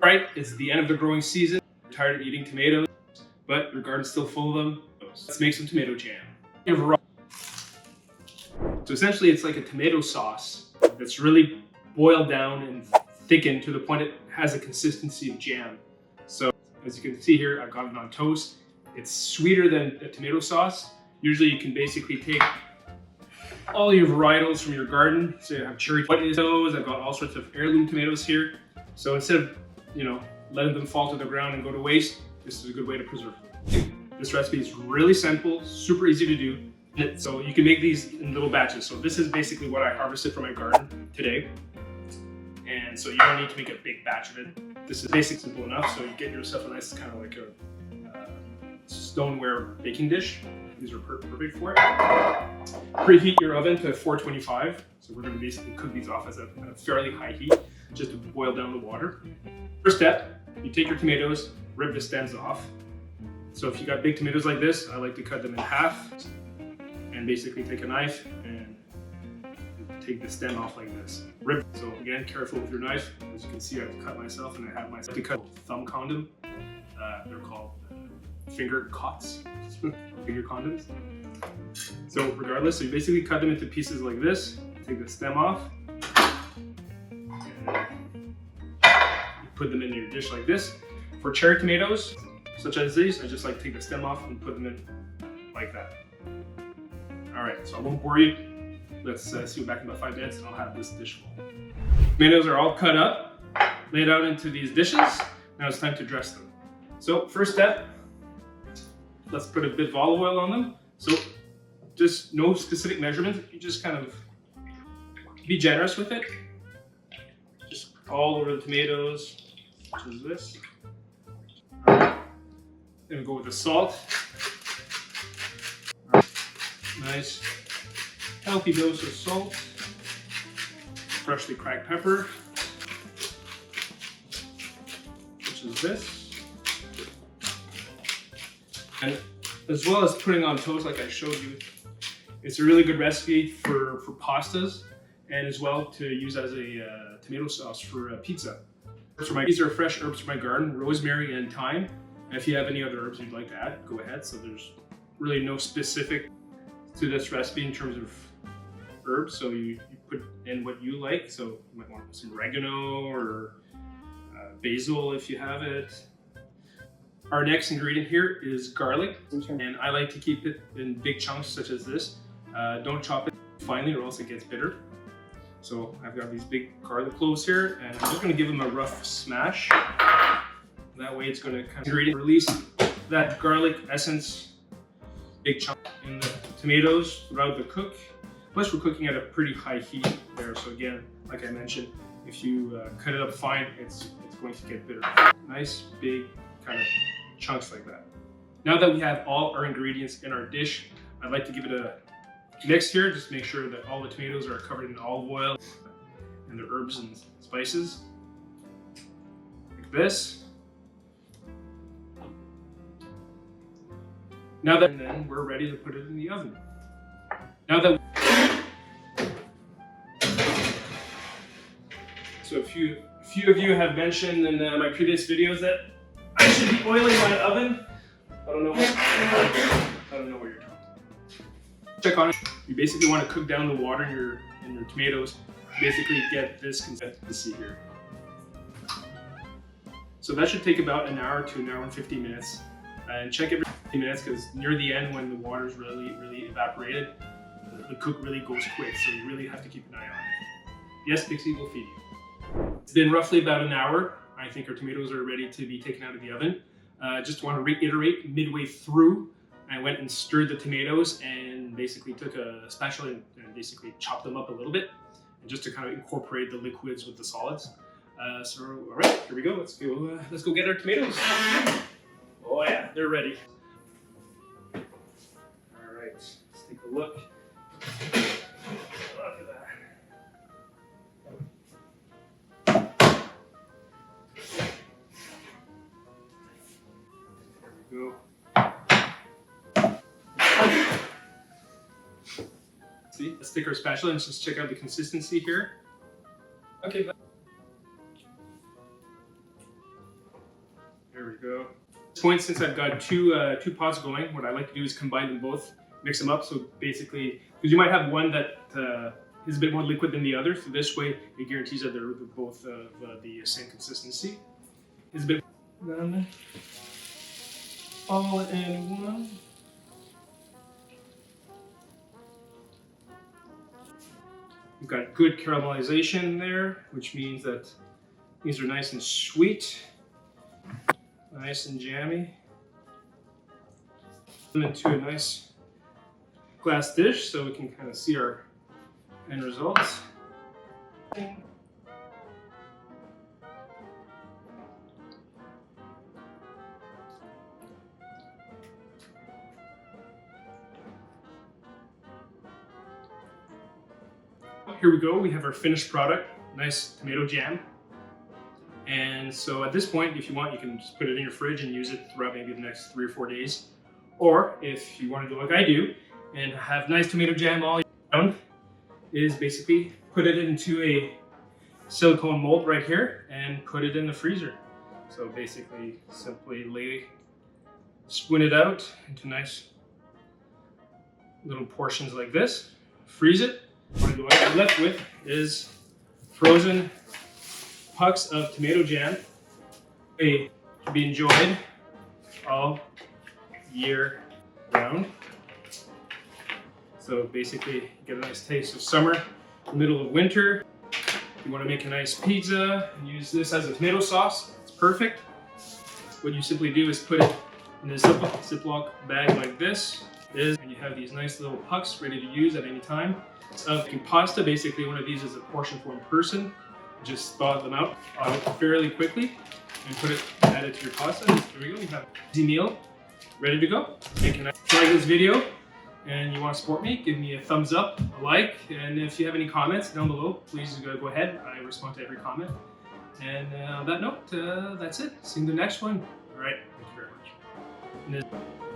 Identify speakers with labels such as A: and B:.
A: Right, it's the end of the growing season. You're tired of eating tomatoes, but your garden's still full of them. Let's make some tomato jam. So essentially it's like a tomato sauce that's really boiled down and thickened to the point it has a consistency of jam. So as you can see here, I've got it on toast. It's sweeter than a tomato sauce. Usually you can basically take all your varietals from your garden. So you have cherry tomatoes, I've got all sorts of heirloom tomatoes here. So instead of, letting them fall to the ground and go to waste, this is a good way to preserve them. This recipe is really simple, super easy to do. So you can make these in little batches. So this is basically what I harvested from my garden today. And so you don't need to make a big batch of it. This is basically simple enough. So you get yourself a nice kind of like a stoneware baking dish. These are perfect for it. Preheat your oven to 425. So we're going to basically cook these off at a fairly high heat, just to boil down the water. First step, you take your tomatoes, rip the stems off. So if you got big tomatoes like this, I like to cut them in half and basically take a knife and take the stem off like this. Rip. So again, careful with your knife. As you can see, I've cut myself and I have myself to cut a thumb condom. They're called finger cots, finger condoms. So regardless, so you basically cut them into pieces like this, take the stem off, and you put them in your dish like this. For cherry tomatoes, such as these, I just like take the stem off and put them in like that. All right, so I won't bore you. Let's see you back in about 5 minutes and I'll have this dish full. Tomatoes are all cut up, laid out into these dishes. Now it's time to dress them. So first step, let's put a bit of olive oil on them. So just no specific measurement. You just kind of be generous with it. Just all over the tomatoes, such as this. All right. Then we go with the salt. All right. Nice, healthy dose of salt. Freshly cracked pepper, which is this. And as well as putting on toast like I showed you, it's a really good recipe for pastas and as well to use as a tomato sauce for pizza. These are fresh herbs from my garden, rosemary and thyme. And if you have any other herbs you'd like to add, go ahead. So there's really no specific to this recipe in terms of herbs. So you put in what you like. So you might want some oregano or basil if you have it. Our next ingredient here is garlic, and I like to keep it in big chunks such as this. Don't chop it finely or else it gets bitter. So I've got these big garlic cloves here, and I'm just going to give them a rough smash. That way it's going to kind of release that garlic essence, big chunk in the tomatoes throughout the cook. Plus we're cooking at a pretty high heat there, so again, like I mentioned, if you cut it up fine, it's going to get bitter. Nice big kind of chunks like that. Now that we have all our ingredients in our dish, I'd like to give it a mix here. Just make sure that all the tomatoes are covered in olive oil and the herbs and spices. Like this. Now that, and then we're ready to put it in the oven. So a few of you have mentioned in my previous videos that I should be oiling my oven. I don't know what you're talking about. Check on it. You basically want to cook down the water in your tomatoes. Basically get this consistency here. So that should take about an hour to an hour and 15 minutes. And check every 15 minutes because near the end when the water's really evaporated, the cook really goes quick. So you really have to keep an eye on it. Yes, Pixie will feed you. It's been roughly about an hour. I think our tomatoes are ready to be taken out of the oven. Just want to reiterate, midway through, I went and stirred the tomatoes and basically took a spatula and basically chopped them up a little bit, and just to kind of incorporate the liquids with the solids. So, all right, here we go. Let's go get our tomatoes. Oh yeah, they're ready. All right, let's take a look. Look at that. Go. See, let's take our spatula and just check out the consistency here. Okay. There we go. At this point, since I've got two pots going, what I like to do is combine them both, mix them up. So basically, because you might have one that is a bit more liquid than the other, so this way it guarantees that they're both the same consistency. It's a bit done all in one. We've got good caramelization there, which means that these are nice and sweet, nice and jammy. Put them into a nice glass dish so we can kind of see our end results. Here we go, we have our finished product, nice tomato jam. And so at this point, if you want, you can just put it in your fridge and use it throughout maybe the next 3 or 4 days. Or if you want to do like I do and have nice tomato jam all year round, is basically put it into a silicone mold right here and put it in the freezer. So basically simply spoon it out into nice little portions like this, freeze it. What I'm left with is frozen pucks of tomato jam to be enjoyed all year round. So basically, get a nice taste of summer, middle of winter. If you want to make a nice pizza and use this as a tomato sauce, it's perfect. What you simply do is put it in a Ziploc bag like this, and you have these nice little pucks ready to use at any time. Making pasta, basically one of these is a portion for one person. Just thaw them out fairly quickly and add it to your pasta. There we go, you have an easy meal ready to go. If you like this video and you want to support me, give me a thumbs up, a like, and if you have any comments down below, please go ahead. I respond to every comment. And on that note, that's it. See you in the next one. All right, thank you very much.